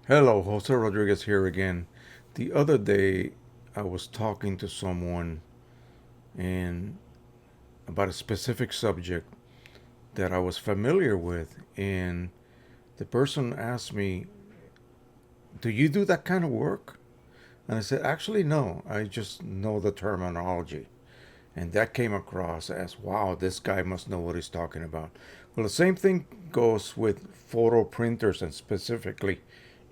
Hello, Jose Rodriguez here again. The other day, I was talking to someone and about a specific subject that I was familiar with, and the person asked me, "Do you do that kind of work?" And I said, "Actually, no. I just know the terminology." And that came across as, "Wow, this guy must know what he's talking about." Well, the same thing goes with photo printers and specifically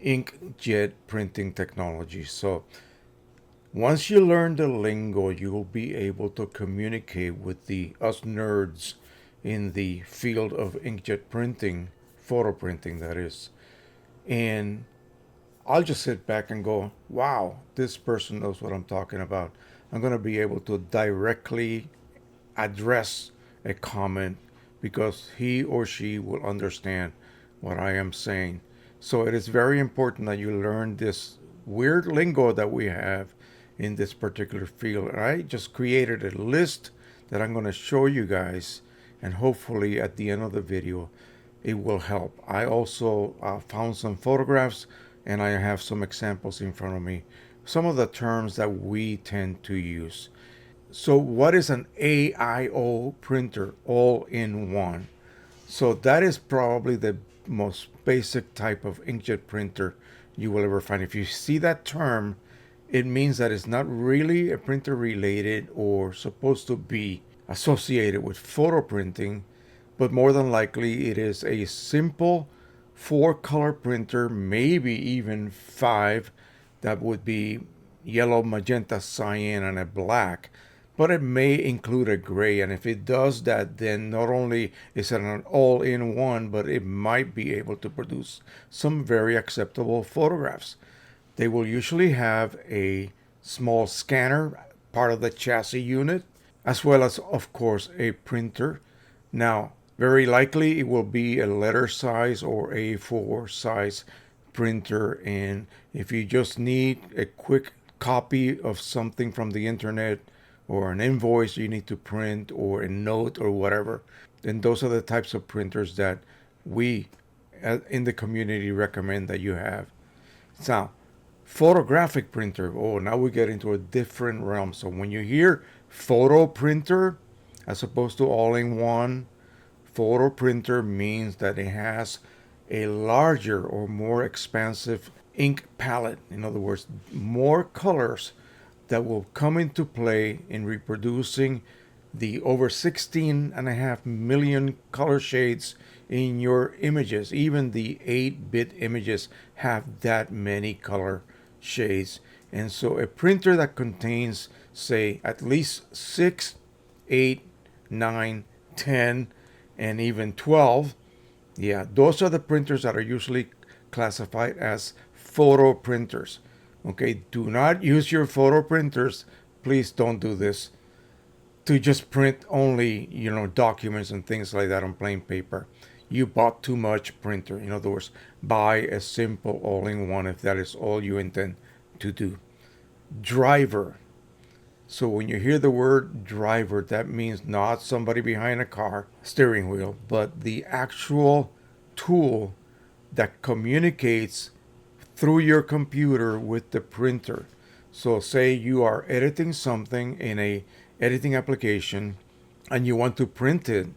inkjet printing technology. So once you learn the lingo, you'll be able to communicate with the us nerds in the field of inkjet printing, photo printing that is. And I'll just sit back and go, wow, this person knows what I'm talking about. I'm going to be able to directly address a comment because he or she will understand what I am saying. So it is very important that you learn this weird lingo that we have in this particular field. And I just created a list that I'm going to show you guys, and hopefully at the end of the video, it will help. I also found some photographs and I have some examples in front of me. Some of the terms that we tend to use. So, what is an AIO printer all in one? So, that is probably the most basic type of inkjet printer you will ever find. If you see that term, it means that it's not really a printer related or supposed to be associated with photo printing, but more than likely it is a simple four color printer, maybe even five, that would be yellow, magenta, cyan, and a black. But it may include a gray, and if it does that, then not only is it an all in one, but it might be able to produce some very acceptable photographs. They will usually have a small scanner, part of the chassis unit, as well as, of course, a printer. Now, very likely it will be a letter size or A4 size printer. And if you just need a quick copy of something from the internet or an invoice you need to print or a note or whatever, then those are the types of printers that we in the community recommend that you have. Now, photographic printer. Oh, now we get into a different realm. So when you hear photo printer, as opposed to all in one, photo printer means that it has a larger or more expansive ink palette. In other words, more colors that will come into play in reproducing the over 16.5 million color shades in your images. Even the 8-bit images have that many color shades. And so a printer that contains, say, at least 6, 8, 9, 10, and even 12, yeah, those are the printers that are usually classified as photo printers. Okay, do not use your photo printers. Please don't do this to just print only, documents and things like that on plain paper. You bought too much printer. In other words, buy a simple all-in-one if that is all you intend to do. Driver. So when you hear the word driver, that means not somebody behind a car steering wheel, but the actual tool that communicates through your computer with the printer. So say you are editing something in a editing application and you want to print it.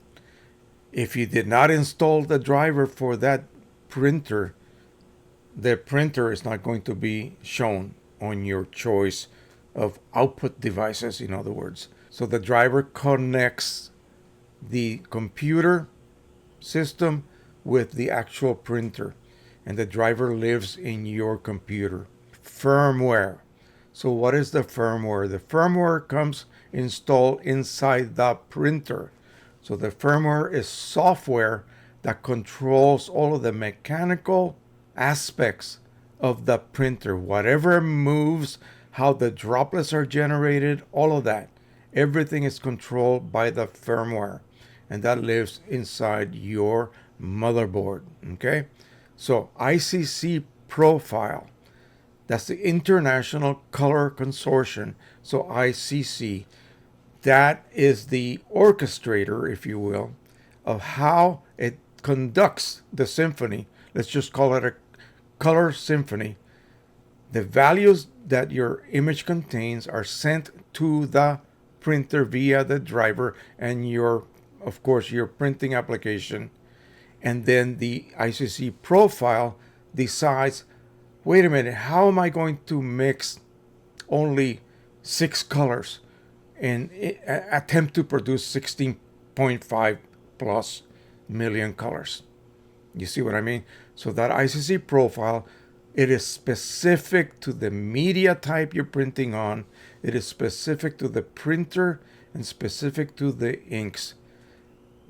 If you did not install the driver for that printer, the printer is not going to be shown on your choice of output devices, in other words. So the driver connects the computer system with the actual printer, and the driver lives in your computer. Firmware. So, what is the firmware? The firmware comes installed inside the printer. So, the firmware is software that controls all of the mechanical aspects of the printer. Whatever moves, how the droplets are generated, all of that. Everything is controlled by the firmware, and that lives inside your motherboard. Okay? So, ICC profile, that's the International Color Consortium. So, ICC, that is the orchestrator, if you will, of how it conducts the symphony. Let's just call it a color symphony, the values that your image contains are sent to the printer via the driver and of course, your printing application. And then the ICC profile decides, wait a minute, how am I going to mix only 6 colors and attempt to produce 16.5 plus million colors? You see what I mean? So that ICC profile, it is specific to the media type you're printing on. It is specific to the printer and specific to the inks.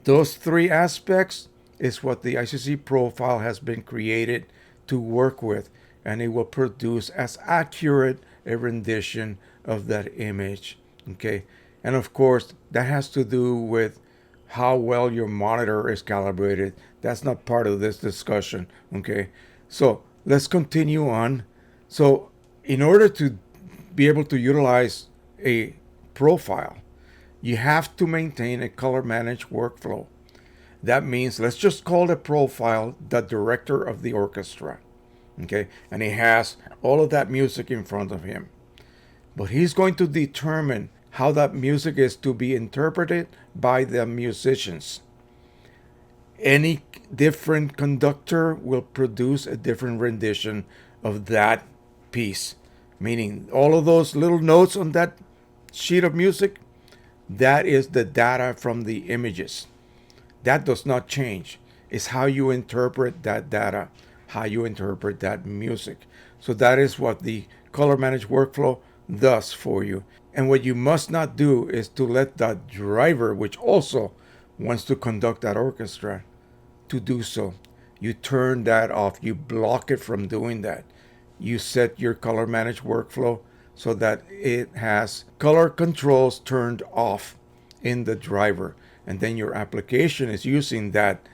Those three aspects is what the ICC profile has been created to work with, and it will produce as accurate a rendition of that image. Okay, and of course that has to do with how well your monitor is calibrated. That's not part of this discussion. Okay, so let's continue on. So in order to be able to utilize a profile, you have to maintain a color managed workflow. That means, let's just call the profile the director of the orchestra. Okay, and he has all of that music in front of him. But he's going to determine how that music is to be interpreted by the musicians. Any different conductor will produce a different rendition of that piece. Meaning, all of those little notes on that sheet of music, that is the data from the images. That does not change. It's how you interpret that data, how you interpret that music. So that is what the color managed workflow does for you. And what you must not do is to let that driver, which also wants to conduct that orchestra, to do so. You turn that off. You block it from doing that. You set your color managed workflow so that it has color controls turned off in the driver. And then your application is using that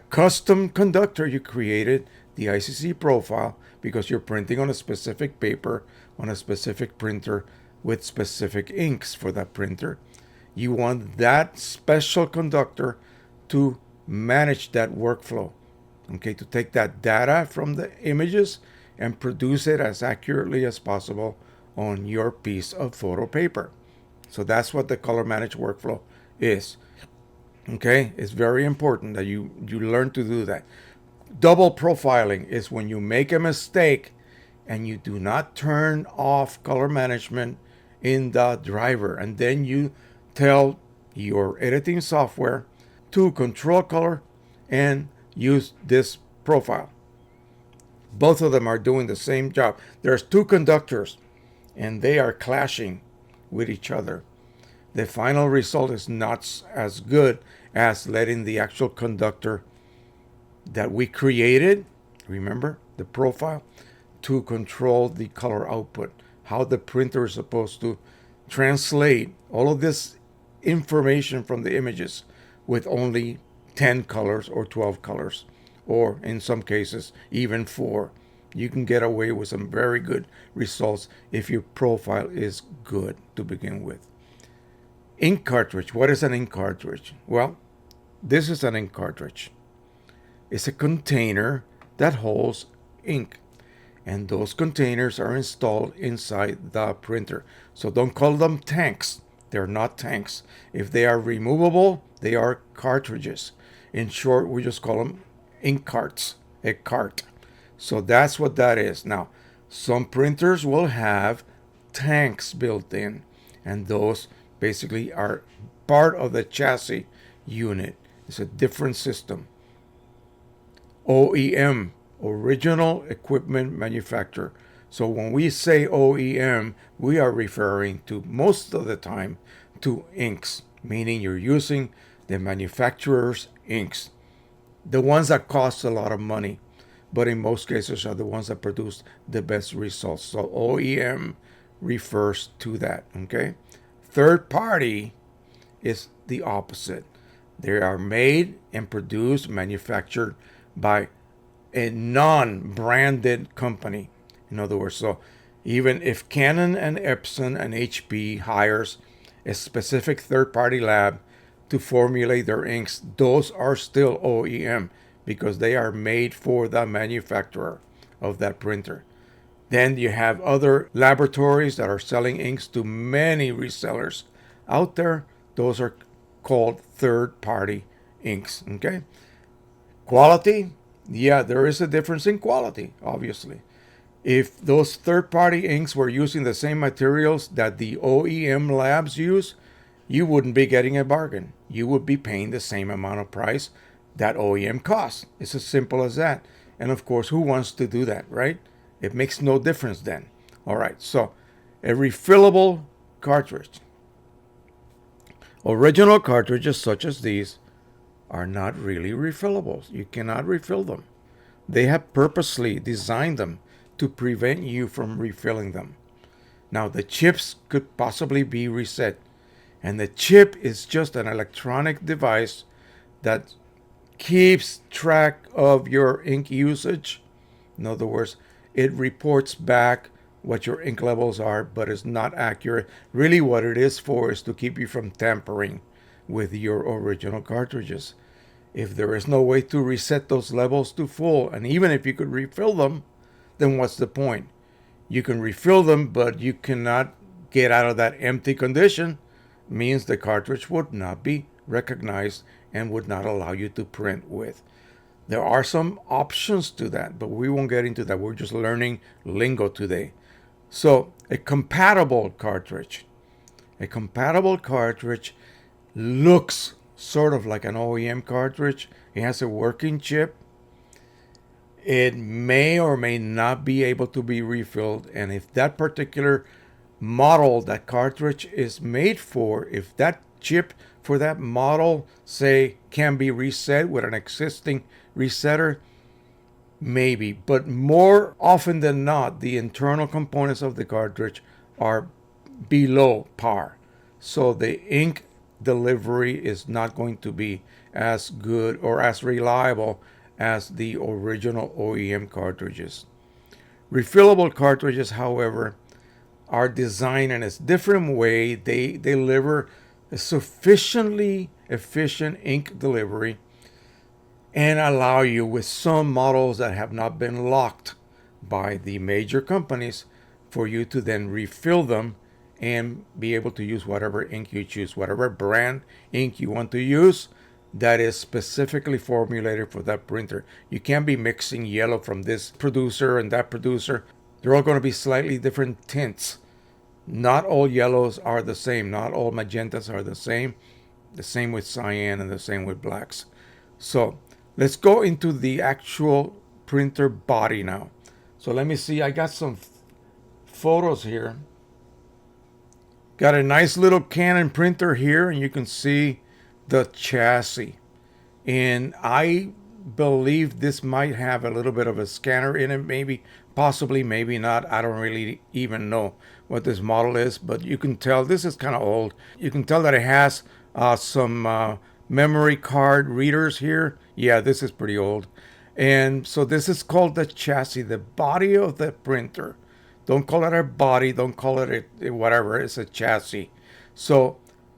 custom conductor you created, the ICC profile, because you're printing on a specific paper, on a specific printer, with specific inks for that printer. You want that special conductor to manage that workflow, okay, to take that data from the images and produce it as accurately as possible on your piece of photo paper. So that's what the color managed workflow is. Okay, it's very important that you learn to do that. Double profiling is when you make a mistake and you do not turn off color management in the driver, and then you tell your editing software to control color and use this profile. Both of them are doing the same job. There's two conductors and they are clashing with each other. The final result is not as good as letting the actual conductor that we created, remember the profile, to control the color output, how the printer is supposed to translate all of this information from the images with only 10 colors or 12 colors, or in some cases, even 4. You can get away with some very good results if your profile is good to begin with. Ink cartridge. What is an ink cartridge? Well, this is an ink cartridge. It's a container that holds ink, and those containers are installed inside the printer. So don't call them tanks. They're not tanks. If they are removable, they are cartridges. In short, we just call them ink carts, a cart. So that's what that is. Now, some printers will have tanks built in, and those basically are part of the chassis unit. It's a different system. OEM, original equipment manufacturer. So when we say OEM, we are referring to, most of the time, to inks, meaning you're using the manufacturer's inks. The ones that cost a lot of money, but in most cases are the ones that produce the best results. So OEM refers to that, okay? Third party is the opposite. They are made and produced, manufactured by a non-branded company. In other words, so even if Canon and Epson and HP hires a specific third-party lab to formulate their inks, those are still OEM because they are made for the manufacturer. of that printer. Then you have other laboratories that are selling inks to many resellers out there. Those are called third-party inks. Okay. Quality, yeah, there is a difference in quality, obviously. If those third-party inks were using the same materials that the OEM labs use, you wouldn't be getting a bargain. You would be paying the same amount of price that OEM costs. It's as simple as that. And of course, who wants to do that, right? It makes no difference then. All right, so a refillable cartridge. Original cartridges such as these are not really refillables. You cannot refill them. They have purposely designed them to prevent you from refilling them. Now, the chips could possibly be reset, and the chip is just an electronic device that keeps track of your ink usage. In other words, it reports back what your ink levels are, but it's not accurate. Really, what it is for is to keep you from tampering with your original cartridges. If there is no way to reset those levels to full, and even if you could refill them, then what's the point? You can refill them, but you cannot get out of that empty condition. Means the cartridge would not be recognized and would not allow you to print with. There are some options to that, but we won't get into that. We're just learning lingo today. So a compatible cartridge. A compatible cartridge looks sort of like an OEM cartridge. It has a working chip. It may or may not be able to be refilled. And if that particular model that cartridge is made for, if that chip for that model, say, can be reset with an existing resetter, maybe. But more often than not, the internal components of the cartridge are below par. So the ink delivery is not going to be as good or as reliable as the original OEM cartridges. Refillable cartridges, however, are designed in a different way. They deliver a sufficiently efficient ink delivery and allow you, with some models that have not been locked by the major companies, for you to then refill them and be able to use whatever ink you choose, whatever brand ink you want to use that is specifically formulated for that printer. You can't be mixing yellow from this producer and that producer. They're all going to be slightly different tints. Not all yellows are the same. Not all magentas are the same. The same with cyan and the same with blacks. So let's go into the actual printer body now. So let me see. I got some photos here. Got a nice little Canon printer here, and you can see the chassis. And I believe this might have a little bit of a scanner in it, maybe, possibly, maybe not. I don't really even know what this model is, but you can tell this is kind of old. You can tell that it has some memory card readers here. Yeah, this is pretty old. And so this is called the chassis, the body of the printer. Don't call it a body, don't call it a whatever, it's a chassis. So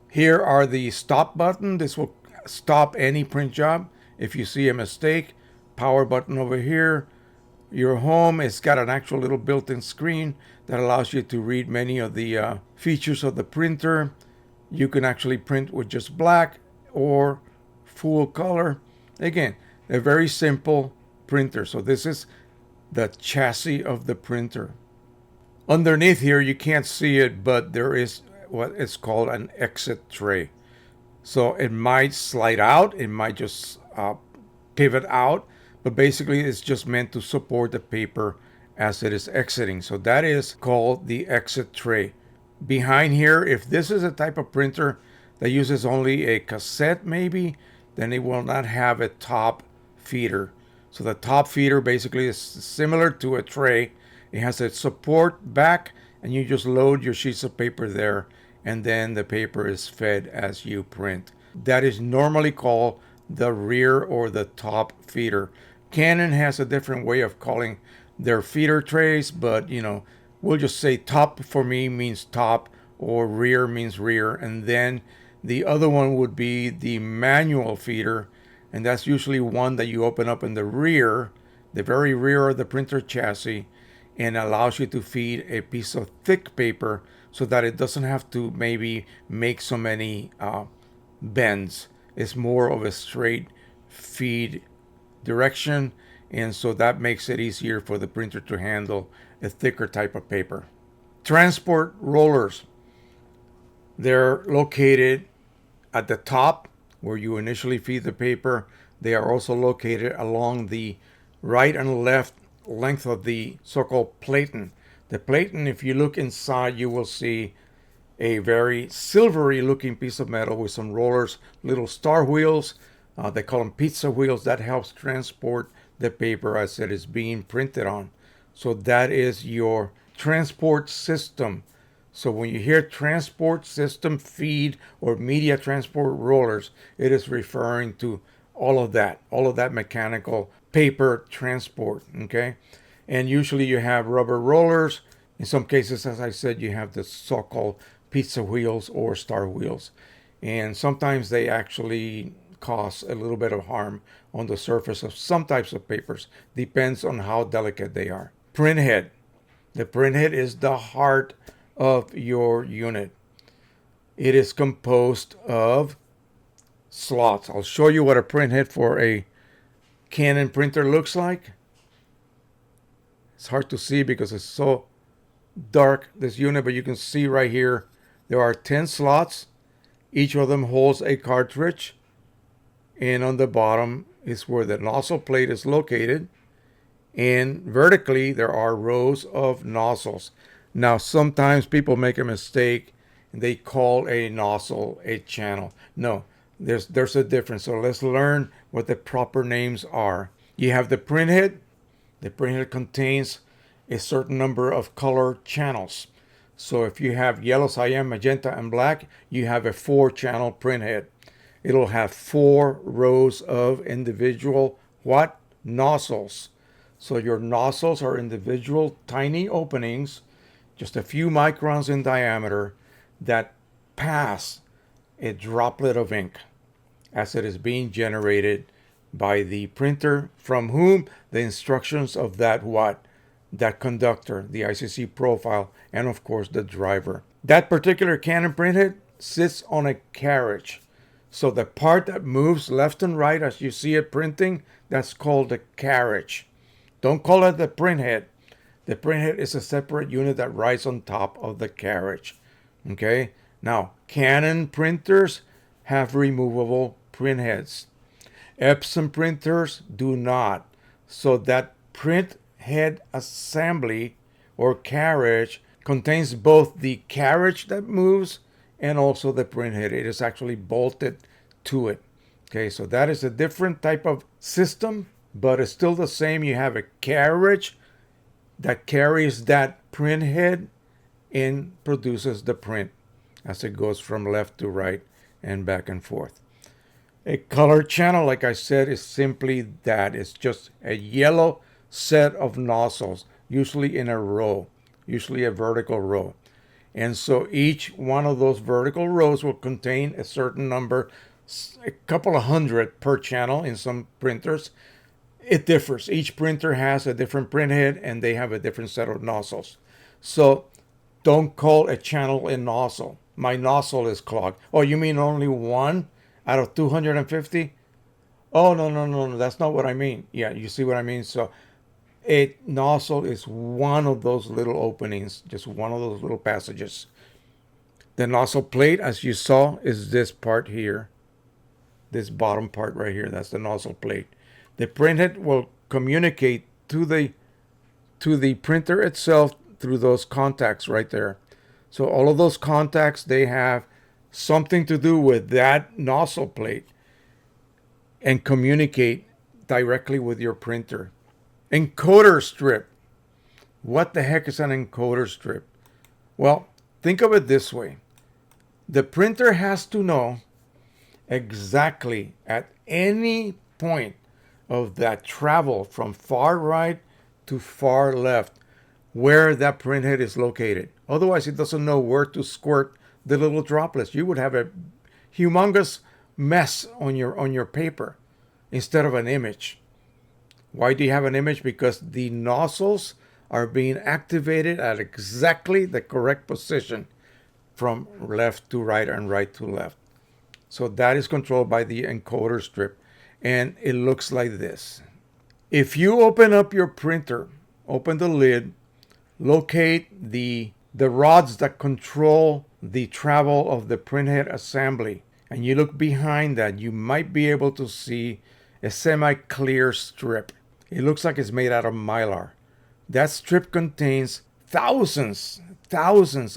here are the stop button. This will stop any print job. If you see a mistake, power button over here. Your home, it's got an actual little built-in screen that allows you to read many of the features of the printer. You can actually print with just black or full color. Again, a very simple printer. So this is the chassis of the printer. Underneath here, you can't see it, but there is what is called an exit tray. So it might slide out, it might just pivot out, but basically it's just meant to support the paper as it is exiting. So that is called the exit tray. Behind here, if this is a type of printer that uses only a cassette maybe, then it will not have a top feeder. So the top feeder basically is similar to a tray. It has a support back, and you just load your sheets of paper there, and then the paper is fed as you print. That is normally called the rear or the top feeder. Canon has a different way of calling their feeder trays, but we'll just say top for me means top, or rear means rear, and then the other one would be the manual feeder, and that's usually one that you open up in the rear the very rear of the printer chassis, and allows you to feed a piece of thick paper so that it doesn't have to maybe make so many bends. It's more of a straight feed direction, and so that makes it easier for the printer to handle a thicker type of paper. Transport rollers. They're located at the top where you initially feed the paper. They are also located along the right and left length of the so-called platen. The platen, if you look inside, you will see a very silvery looking piece of metal with some rollers, little star wheels. They call them pizza wheels. That helps transport the paper as it is being printed on. So that is your transport system. So when you hear transport system, feed, or media transport rollers, it is referring to all of that mechanical paper transport, okay? And usually you have rubber rollers. In some cases, as I said, you have the so-called pizza wheels or star wheels. And sometimes they actually cause a little bit of harm on the surface of some types of papers. Depends on how delicate they are. Printhead. The printhead is the heart of your unit. It is composed of slots. I'll show you what a printhead for a Canon printer looks like. It's hard to see because it's so dark, this unit, but you can see right here there are 10 slots. Each of them holds a cartridge, and on the bottom is where the nozzle plate is located, and vertically there are rows of nozzles. Now sometimes people make a mistake and they call a nozzle a channel. No, there's a difference. So let's learn what the proper names are. You have the printhead. The printhead contains a certain number of color channels. So if you have yellow, cyan, magenta, and black, you have a 4-channel printhead. It'll have 4 rows of individual what? Nozzles. So your nozzles are individual tiny openings, just a few microns in diameter, that pass a droplet of ink as it is being generated by the printer, from whom the instructions of that what? That conductor, the ICC profile, and of course the driver. That particular Canon printhead sits on a carriage. So the part that moves left and right as you see it printing, that's called the carriage. Don't call it the printhead. The printhead is a separate unit that rides on top of the carriage. Okay? Now, Canon printers have removable printheads. Epson printers do not. So that print head assembly or carriage contains both the carriage that moves and also the printhead. It is actually bolted to it. Okay, so that is a different type of system, but it's still the same. You have a carriage that carries that printhead and produces the print as it goes from left to right and back and forth. A color channel, like I said, is simply that. It's just a yellow set of nozzles, usually in a row, usually a vertical row. And so each one of those vertical rows will contain a certain number, a couple of hundred per channel in some printers. It differs. Each printer has a different printhead and they have a different set of nozzles. So don't call a channel a nozzle. My nozzle is clogged. Oh, you mean only one out of 250? Oh, no, that's not what I mean. Yeah, you see what I mean? So a nozzle is one of those little openings, just one of those little passages. The nozzle plate, as you saw, is this part here. This bottom part right here, that's the nozzle plate. The printhead will communicate to the printer itself through those contacts right there. So all of those contacts, they have something to do with that nozzle plate and communicate directly with your printer. Encoder strip. What the heck is an encoder strip? Well, think of it this way. The printer has to know exactly at any point of that travel from far right to far left where that printhead is located. Otherwise, it doesn't know where to squirt the little droplets. You would have a humongous mess on your paper instead of an image. Why do you have an image? Because the nozzles are being activated at exactly the correct position from left to right and right to left. So that is controlled by the encoder strip. And it looks like this. If you open up your printer, open the lid, locate the rods that control the travel of the printhead assembly, and you look behind that, you might be able to see a semi-clear strip. It looks like it's made out of mylar. That strip contains thousands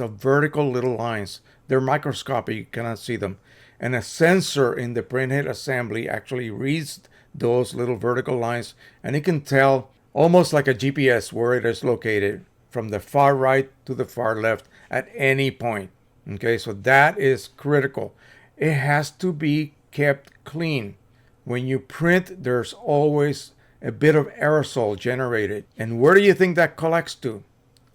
of vertical little lines. They're microscopic, you cannot see them. And a sensor in the printhead assembly actually reads those little vertical lines, and it can tell almost like a GPS where it is located from the far right to the far left at any point. Okay, so that is critical. It has to be kept clean. When you print, there's always a bit of aerosol generated. And where do you think that collects to?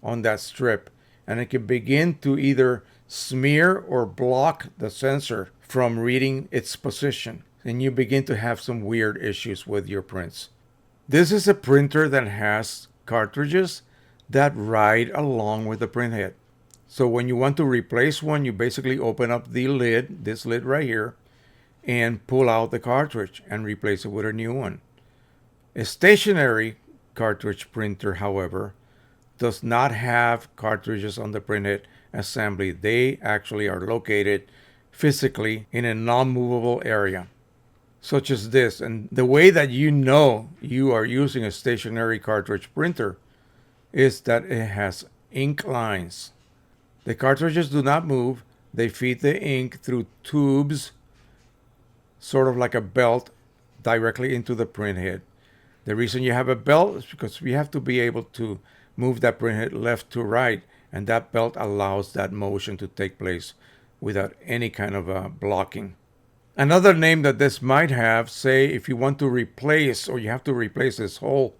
On that strip. And it can begin to either smear or block the sensor from reading its position. And you begin to have some weird issues with your prints. This is a printer that has cartridges that ride along with the printhead. So when you want to replace one, you basically open up the lid, this lid right here, and pull out the cartridge and replace it with a new one. A stationary cartridge printer, however, does not have cartridges on the printhead assembly. They actually are located physically in a non-movable area, such as this. And the way that you know you are using a stationary cartridge printer is that it has ink lines. The cartridges do not move. They feed the ink through tubes, sort of like a belt, directly into the printhead. The reason you have a belt is because we have to be able to move that printhead left to right, and that belt allows that motion to take place without any kind of blocking. Another name that this might have, say if you want to replace, or you have to replace this whole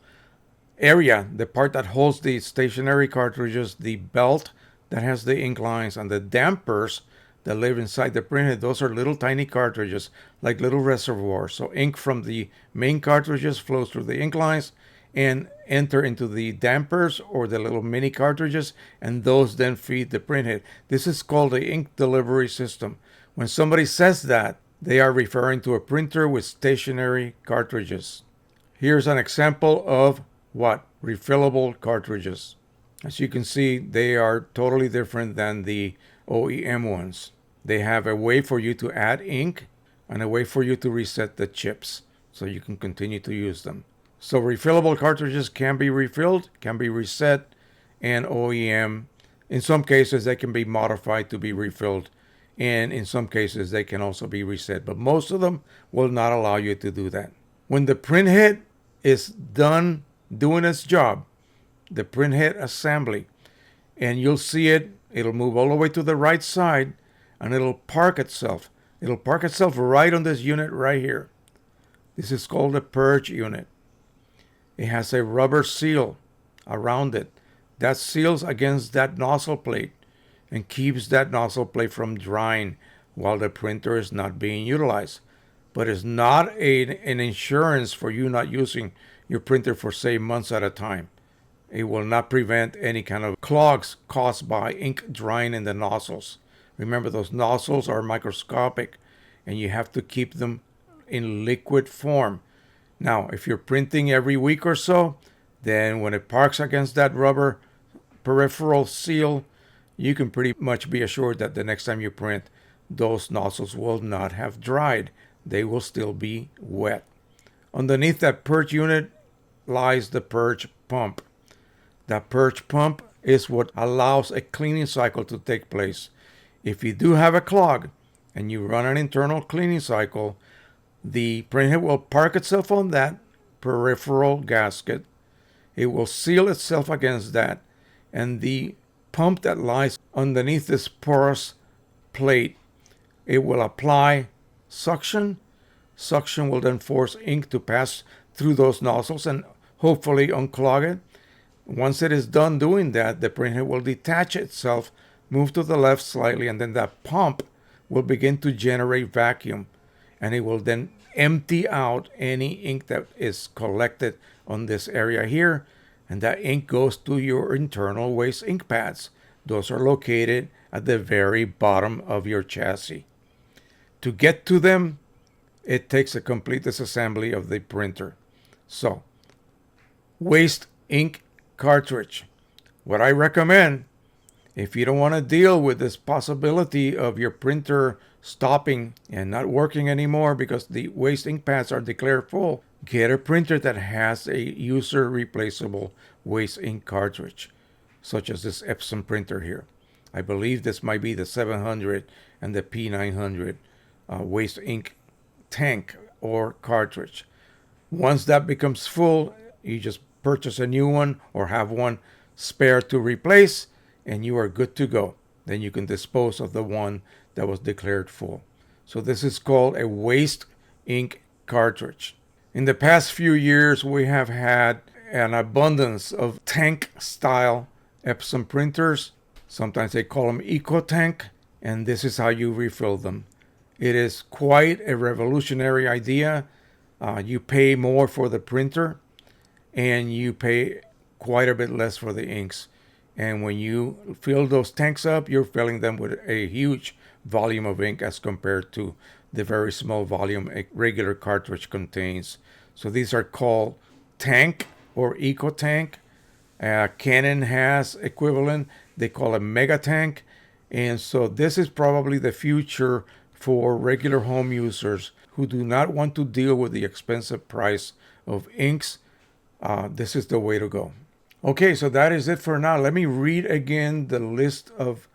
area, the part that holds the stationary cartridges, the belt that has the ink lines, and the dampers that live inside the printhead, those are little tiny cartridges, like little reservoirs. So ink from the main cartridges flows through the ink lines and enter into the dampers or the little mini cartridges, and those then feed the printhead. This is called the ink delivery system. When somebody says that, they are referring to a printer with stationary cartridges. Here's an example of what? Refillable cartridges. As you can see, they are totally different than the OEM ones. They have a way for you to add ink and a way for you to reset the chips so you can continue to use them. So refillable cartridges can be refilled, can be reset, and OEM, in some cases they can be modified to be refilled, and in some cases they can also be reset, but most of them will not allow you to do that. When the printhead is done doing its job, the printhead assembly, and you'll see it'll move all the way to the right side, and it'll park itself. It'll park itself right on this unit right here. This is called a purge unit. It has a rubber seal around it that seals against that nozzle plate and keeps that nozzle plate from drying while the printer is not being utilized. But it's not an insurance for you not using your printer for, say, months at a time. It will not prevent any kind of clogs caused by ink drying in the nozzles. Remember, those nozzles are microscopic and you have to keep them in liquid form. Now, if you're printing every week or so, then when it parks against that rubber peripheral seal, you can pretty much be assured that the next time you print, those nozzles will not have dried. They will still be wet. Underneath that purge unit lies the purge pump. That purge pump is what allows a cleaning cycle to take place. If you do have a clog and you run an internal cleaning cycle, the printhead will park itself on that peripheral gasket. It will seal itself against that, and the pump that lies underneath this porous plate, it will apply suction. Suction will then force ink to pass through those nozzles and hopefully unclog it. Once it is done doing that, the printhead will detach itself, move to the left slightly, and then that pump will begin to generate vacuum, and it will then empty out any ink that is collected on this area here, and that ink goes to your internal waste ink pads. Those are located at the very bottom of your chassis. To get to them, it takes a complete disassembly of the printer. So, waste ink cartridge. What I recommend, if you don't want to deal with this possibility of your printer stopping and not working anymore because the waste ink pads are declared full, get a printer that has a user replaceable waste ink cartridge, such as this Epson printer here. I believe this might be the 700 and the P900 waste ink tank or cartridge. Once that becomes full, you just purchase a new one or have one spare to replace, and you are good to go. Then you can dispose of the one that was declared full. So this is called a waste ink cartridge. In the past few years, we have had an abundance of tank style Epson printers. Sometimes they call them Eco Tank, and this is how you refill them. It is quite a revolutionary idea. You pay more for the printer, and you pay quite a bit less for the inks. And when you fill those tanks up, you're filling them with a huge volume of ink as compared to the very small volume a regular cartridge contains. So these are called tank or Eco Tank. Canon has equivalent. They call it Mega Tank. And so this is probably the future for regular home users who do not want to deal with the expensive price of inks. This is the way to go. Okay, so that is it for now. Let me read again the list of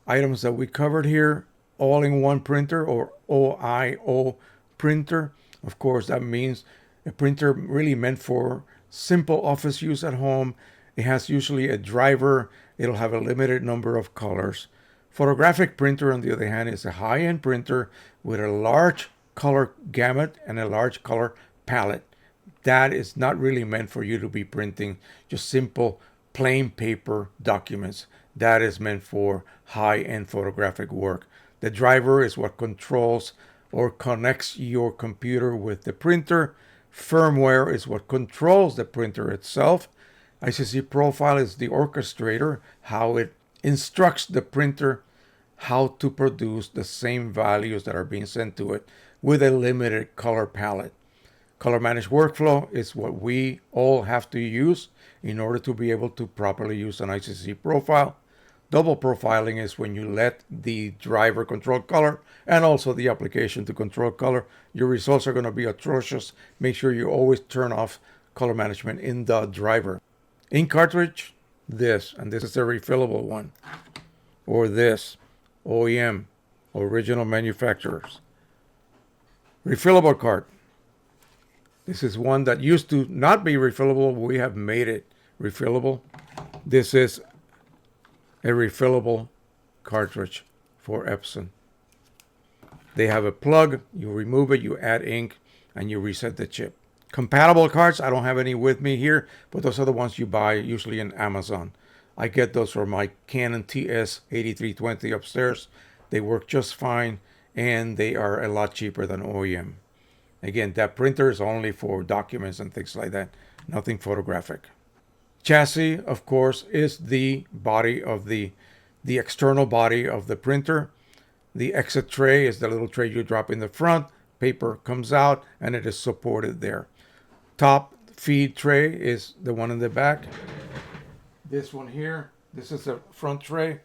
items that we covered here. All-in-one printer or OIO printer. Of course, that means a printer really meant for simple office use at home. It has usually a driver. It'll have a limited number of colors. Photographic printer, on the other hand, is a high-end printer with a large color gamut and a large color palette. That is not really meant for you to be printing just simple plain paper documents. That is meant for high-end photographic work. The driver is what controls or connects your computer with the printer. Firmware is what controls the printer itself. ICC profile is the orchestrator, how it instructs the printer how to produce the same values that are being sent to it with a limited color palette. Color managed workflow is what we all have to use in order to be able to properly use an ICC profile. Double profiling is when you let the driver control color and also the application to control color. Your results are going to be atrocious. Make sure you always turn off color management in the driver. Ink cartridge, this, and this is a refillable one. Or this, OEM, original manufacturers. Refillable cart. This is one that used to not be refillable. We have made it refillable. This is a refillable cartridge for Epson. They have a plug. You remove it, you add ink, and you reset the chip. Compatible carts, I don't have any with me here, but those are the ones you buy usually in Amazon. I get those for my Canon TS8320 upstairs. They work just fine, and they are a lot cheaper than OEM. Again, that printer is only for documents and things like that, nothing photographic. Chassis, of course, is the body of the external body of the printer. The exit tray is the little tray you drop in the front. Paper comes out, and it is supported there. Top feed tray is the one in the back. This one here, this is the front tray.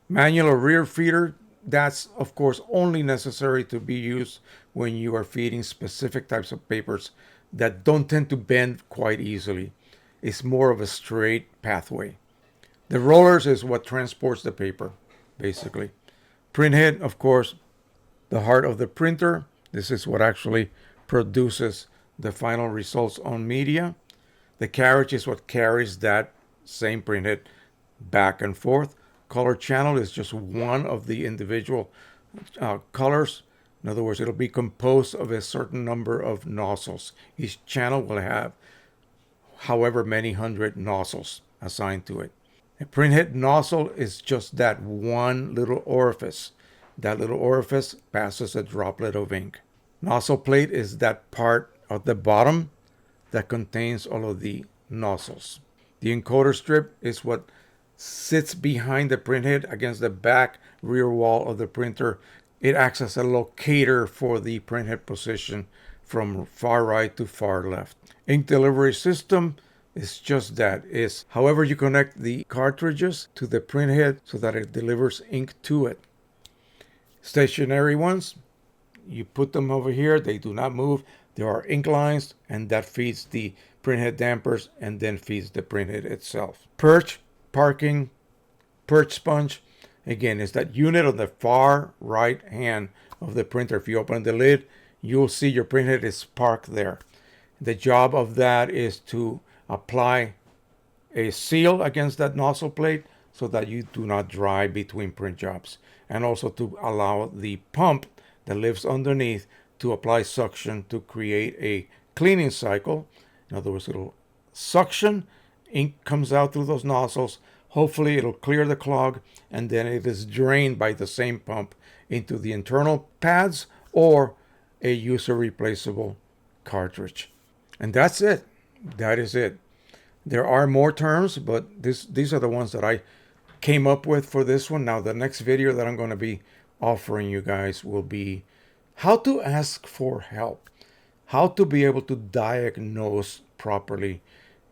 Manual or rear feeder, that's of course only necessary to be used when you are feeding specific types of papers that don't tend to bend quite easily. It's more of a straight pathway. The rollers is what transports the paper, basically. Print head, of course, the heart of the printer. This is what actually produces the final results on media. The carriage is what carries that same printhead back and forth. Color channel is just one of the individual colors. In other words, it'll be composed of a certain number of nozzles. Each channel will have however many hundred nozzles assigned to it. A printhead nozzle is just that one little orifice. That little orifice passes a droplet of ink. Nozzle plate is that part at the bottom that contains all of the nozzles. The encoder strip is what sits behind the printhead against the back rear wall of the printer. It acts as a locator for the printhead position from far right to far left. Ink delivery system is just that. Is however you connect the cartridges to the printhead so that it delivers ink to it. Stationary ones, you put them over here, they do not move. There are ink lines, and that feeds the printhead dampers and then feeds the printhead itself. Perch, parking, perch sponge, again, is that unit on the far right hand of the printer. If you open the lid, you'll see your printhead is parked there. The job of that is to apply a seal against that nozzle plate so that you do not dry between print jobs, and also to allow the pump that lives underneath to apply suction to create a cleaning cycle. In other words, it'll suction, ink comes out through those nozzles. Hopefully it'll clear the clog, and then it is drained by the same pump into the internal pads or a user replaceable cartridge. And that's it. That is it. There are more terms, but these are the ones that I came up with for this one. Now, the next video that I'm going to be offering you guys will be how to ask for help, how to be able to diagnose properly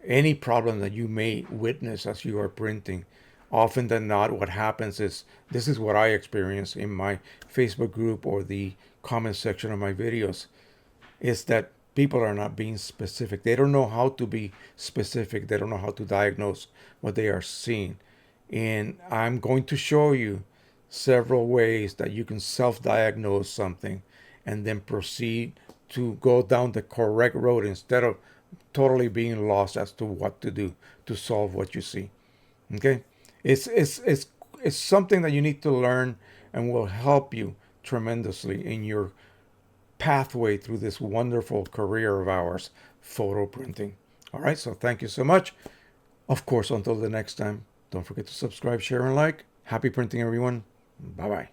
any problem that you may witness as you are printing. Often than not, what happens is, this is what I experience in my Facebook group or the comment section of my videos, is that people are not being specific. They don't know how to be specific. They don't know how to diagnose what they are seeing. And I'm going to show you several ways that you can self-diagnose something and then proceed to go down the correct road instead of totally being lost as to what to do to solve what you see. Okay? It's something that you need to learn and will help you tremendously in your pathway through this wonderful career of ours, photo printing. All right, so thank you so much. Of course, until the next time, don't forget to subscribe, share, and like. Happy printing, everyone. Bye-bye.